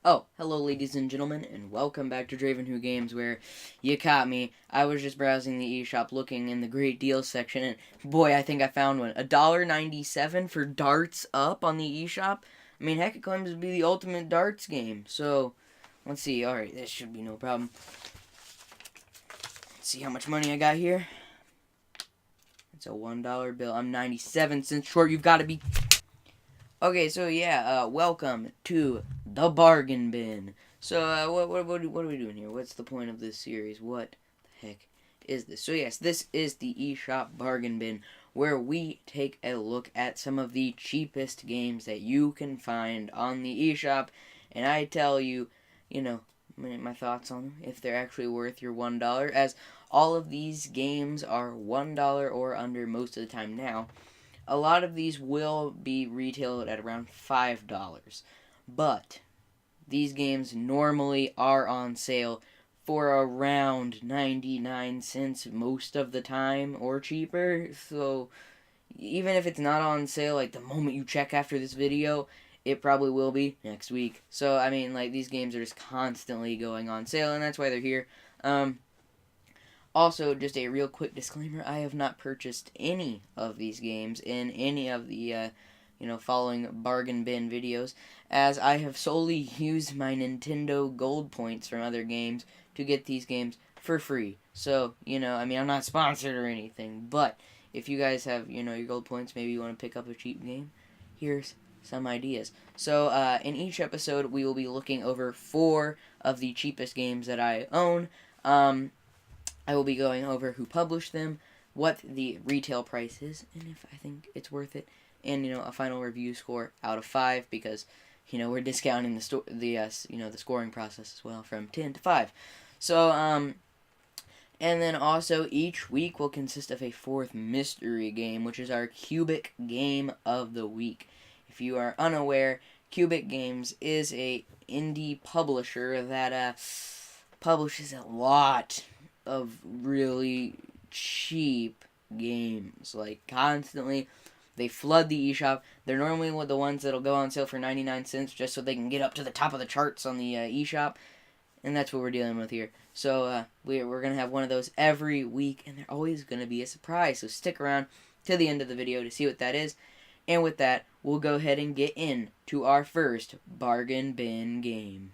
Oh, hello ladies and gentlemen, and welcome back to Qubic Games, where you caught me. I was just browsing the eShop looking in the great deals section, and boy, I think I found one. $1.97 for darts up on the eShop. I mean, heck, it claims to be the ultimate darts game. So, let's see. Alright, this should be no problem. Let's see how much money I got here. It's a $1 bill. I'm 97 cents short. You've got to be... Okay, so yeah, welcome to the bargain bin. So, what are we doing here? What's the point of this series? What the heck is this? So yes, this is the eShop bargain bin, where we take a look at some of the cheapest games that you can find on the eShop, and I tell you, my thoughts on them, if they're actually worth your $1, as all of these games are $1 or under most of the time now. A lot of these will be retailed at around $5, but these games normally are on sale for around 99 cents most of the time or cheaper. So even if it's not on sale like the moment you check after this video, it probably will be next week. So I mean, like, these games are just constantly going on sale, and that's why they're here. Also, just a real quick disclaimer, I have not purchased any of these games in any of the, following bargain bin videos, as I have solely used my Nintendo Gold points from other games to get these games for free. So, I'm not sponsored or anything, but if you guys have, your Gold points, maybe you want to pick up a cheap game, here's some ideas. So, in each episode, we will be looking over 4 of the cheapest games that I own. I will be going over who published them, what the retail price is, and if I think it's worth it, and a final review score out of 5, because we're discounting the scoring process as well from 10 to 5. So and then also each week will consist of a 4th mystery game, which is our Qubic Game of the Week. If you are unaware, Qubic Games is a indie publisher that publishes a lot of really cheap games, like constantly. They flood the eShop. They're normally the ones that'll go on sale for 99 cents just so they can get up to the top of the charts on the eShop, and that's what we're dealing with here. So we're going to have one of those every week, and they're always going to be a surprise, so stick around to the end of the video to see what that is. And with that, we'll go ahead and get into our first bargain bin game.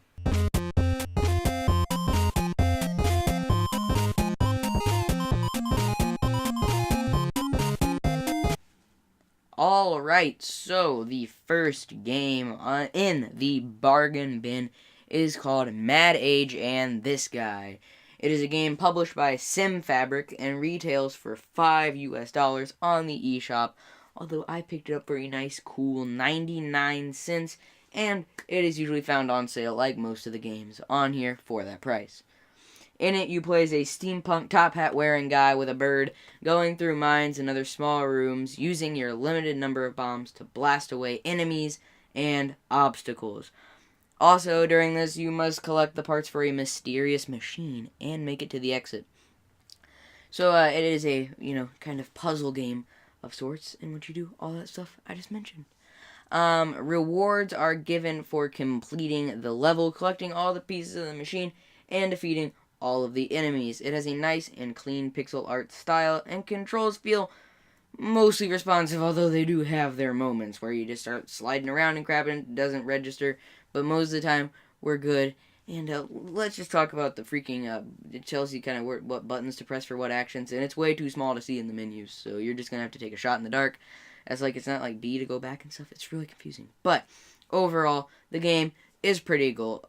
Alright, so the first game in the bargain bin is called Mad Age and This Guy. It is a game published by SimFabric and retails for $5 on the eShop, although I picked it up for a nice, cool 99 cents, and it is usually found on sale like most of the games on here for that price. In it, you play as a steampunk top hat wearing guy with a bird, going through mines and other small rooms, using your limited number of bombs to blast away enemies and obstacles. Also, during this, you must collect the parts for a mysterious machine and make it to the exit. So, it is a, kind of puzzle game of sorts, in which you do all that stuff I just mentioned. Rewards are given for completing the level, collecting all the pieces of the machine, and defeating all of the enemies. It has a nice and clean pixel art style, and controls feel mostly responsive, although they do have their moments where you just start sliding around and crap and it doesn't register, but most of the time we're good. And let's just talk about the freaking, it tells you kind of what buttons to press for what actions, and it's way too small to see in the menus, so you're just going to have to take a shot in the dark. It's not like B to go back and stuff. It's really confusing. But overall, the game is pretty cool.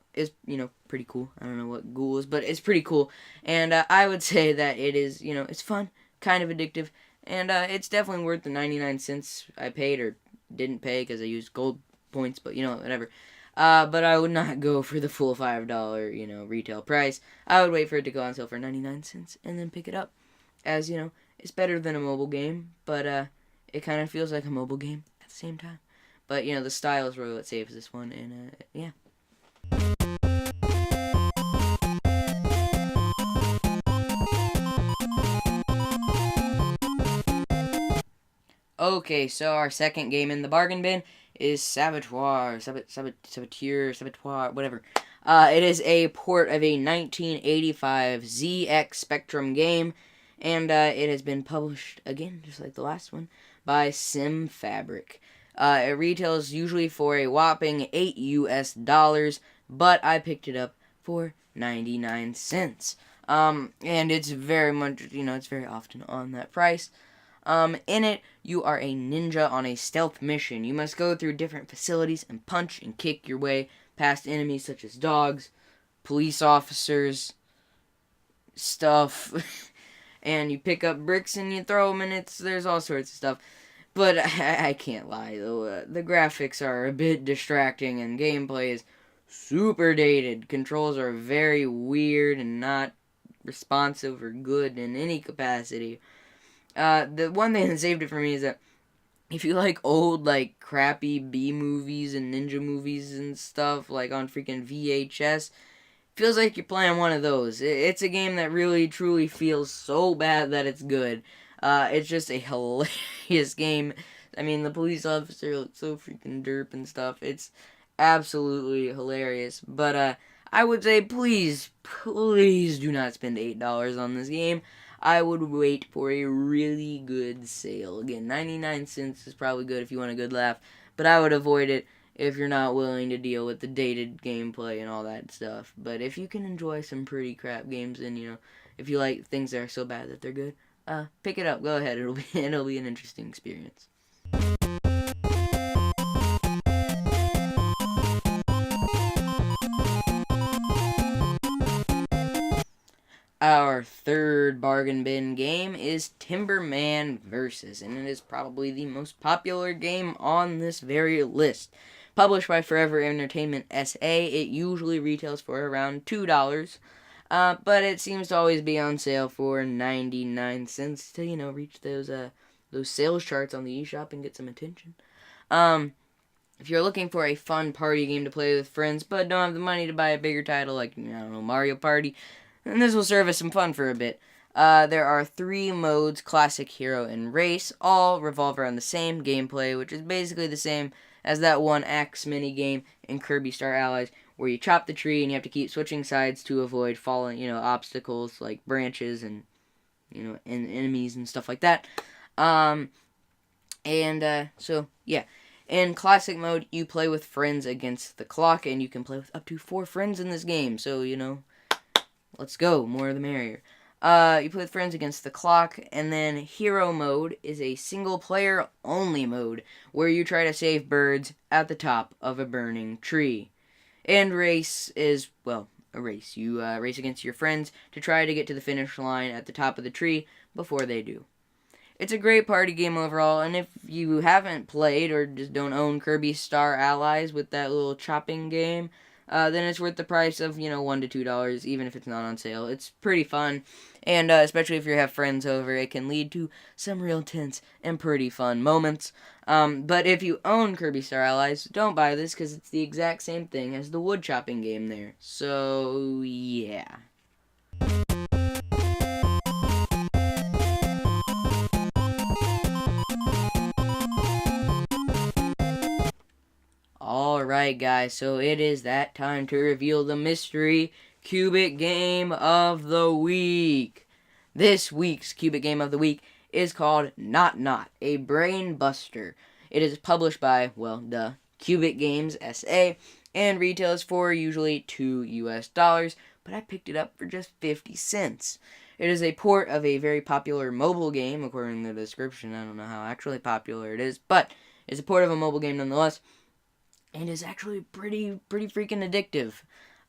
Pretty cool. I don't know what ghoul is, but it's pretty cool. And I would say that it is, it's fun, kind of addictive, and it's definitely worth the 99 cents I paid or didn't pay because I used gold points, but whatever. But I would not go for the full $5, retail price. I would wait for it to go on sale for 99 cents and then pick it up. As, it's better than a mobile game, but it kind of feels like a mobile game at the same time. But, the style is really what saves this one, and yeah. Okay, so our second game in the bargain bin is Saboteur, whatever. It is a port of a 1985 ZX Spectrum game, and it has been published, again, just like the last one, by SimFabric. It retails usually for a whopping $8 US, but I picked it up for 99 cents. And it's very much, it's very often on that price. In it, you are a ninja on a stealth mission. You must go through different facilities and punch and kick your way past enemies such as dogs, police officers, stuff, and you pick up bricks and you throw them, and there's all sorts of stuff. But I can't lie, though. The graphics are a bit distracting, and gameplay is super dated. Controls are very weird and not responsive or good in any capacity. The one thing that saved it for me is that if you like old, like, crappy B movies and ninja movies and stuff, like on freaking VHS, feels like you're playing one of those. It's a game that really, truly feels so bad that it's good. It's just a hilarious game. I mean, the police officer looks so freaking derp and stuff. It's absolutely hilarious. But, I would say, please do not spend $8 on this game. I would wait for a really good sale. Again, 99 cents is probably good if you want a good laugh, but I would avoid it if you're not willing to deal with the dated gameplay and all that stuff. But if you can enjoy some pretty crap games and, if you like things that are so bad that they're good, pick it up. Go ahead. It'll be an interesting experience. Our third bargain bin game is Timberman Versus, and it is probably the most popular game on this very list. Published by Forever Entertainment SA, it usually retails for around $2, but it seems to always be on sale for 99 cents to, reach those sales charts on the eShop and get some attention. If you're looking for a fun party game to play with friends, but don't have the money to buy a bigger title like, Mario Party, and this will serve as some fun for a bit. There are 3 modes, Classic, Hero, and Race, all revolve around the same gameplay, which is basically the same as that one axe minigame in Kirby Star Allies, where you chop the tree and you have to keep switching sides to avoid falling, obstacles like branches and, and enemies and stuff like that. So, yeah. In Classic mode, you play with friends against the clock, and you can play with up to 4 friends in this game, so, let's go. More the merrier. You play with friends against the clock, and then Hero mode is a single-player only mode, where you try to save birds at the top of a burning tree. And Race is, a race. You race against your friends to try to get to the finish line at the top of the tree before they do. It's a great party game overall, and if you haven't played or just don't own Kirby Star Allies with that little chopping game, then it's worth the price of, $1 to $2, even if it's not on sale. It's pretty fun, and especially if you have friends over, it can lead to some real tense and pretty fun moments. But if you own Kirby Star Allies, don't buy this, because it's the exact same thing as the wood chopping game there. So, yeah. Alright guys, so it is that time to reveal the mystery Qubic Game of the Week. This week's Qubic Game of the Week is called Not, a Brain Buster. It is published by, Qubic Games SA, and retails for usually $2 US, but I picked it up for just 50 cents. It is a port of a very popular mobile game, according to the description. I don't know how actually popular it is, but it's a port of a mobile game nonetheless. And is actually pretty freaking addictive.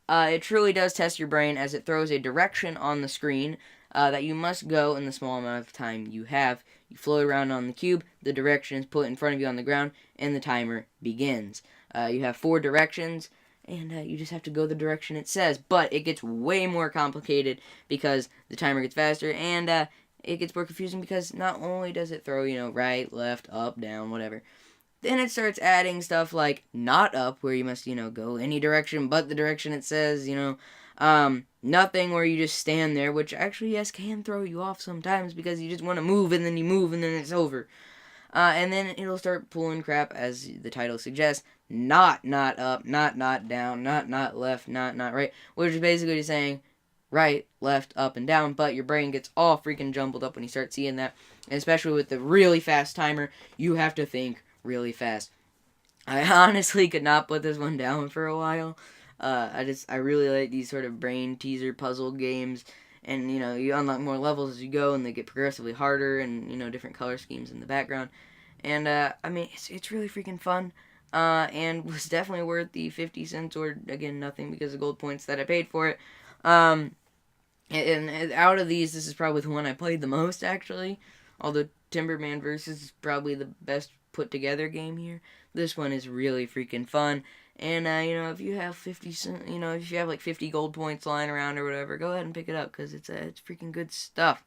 It truly does test your brain as it throws a direction on the screen that you must go in the small amount of time you have. You float around on the cube, the direction is put in front of you on the ground, and the timer begins. You have 4 directions, and you just have to go the direction it says. But it gets way more complicated because the timer gets faster, and it gets more confusing because not only does it throw, right, left, up, down, whatever. Then it starts adding stuff like not up, where you must, go any direction but the direction it says, nothing, where you just stand there, which actually, yes, can throw you off sometimes because you just want to move and then you move and then it's over. And then it'll start pulling crap, as the title suggests. Not up, not down, not left, not right. Which is basically saying right, left, up, and down. But your brain gets all freaking jumbled up when you start seeing that. And especially with the really fast timer, you have to think really fast. I honestly could not put this one down for a while. I really like these sort of brain teaser puzzle games. And, you unlock more levels as you go, and they get progressively harder, and, different color schemes in the background. And, it's really freaking fun. And was definitely worth the 50 cents, or, again, nothing because of gold points that I paid for it. And out of these, this is probably the one I played the most, actually. Although Timberman Versus is probably the best put together game here. This one is really freaking fun. And, if you have 50 cents, if you have like 50 gold points lying around or whatever, go ahead and pick it up because it's freaking good stuff.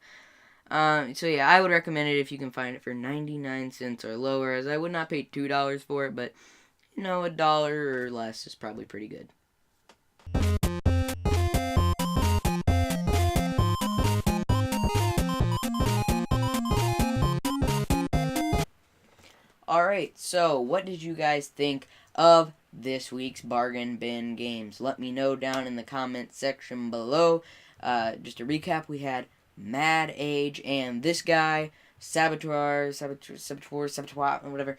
So yeah, I would recommend it if you can find it for 99 cents or lower, as I would not pay $2 for it, but, $1 or less is probably pretty good. Alright, so what did you guys think of this week's Bargain Bin Games? Let me know down in the comment section below. Just to recap, we had Mad Age and this guy, Saboteur, whatever.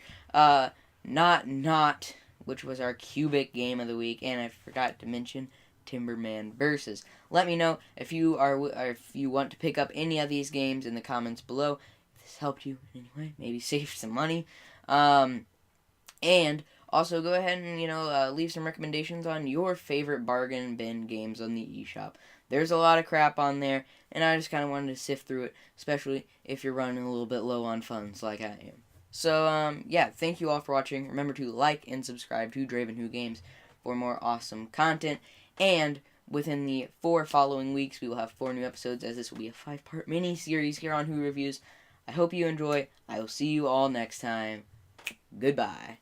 Not, which was our Qubic game of the week, and I forgot to mention Timberman Versus. Let me know if you want to pick up any of these games in the comments below. If this helped you in any way, maybe save some money. And also go ahead and, leave some recommendations on your favorite bargain bin games on the eShop. There's a lot of crap on there, and I just kind of wanted to sift through it, especially if you're running a little bit low on funds like I am. So, yeah, thank you all for watching. Remember to like and subscribe to Draven Who Games for more awesome content. And within the 4 following weeks, we will have 4 new episodes, as this will be a 5-part mini-series here on Who Reviews. I hope you enjoy. I will see you all next time. Goodbye.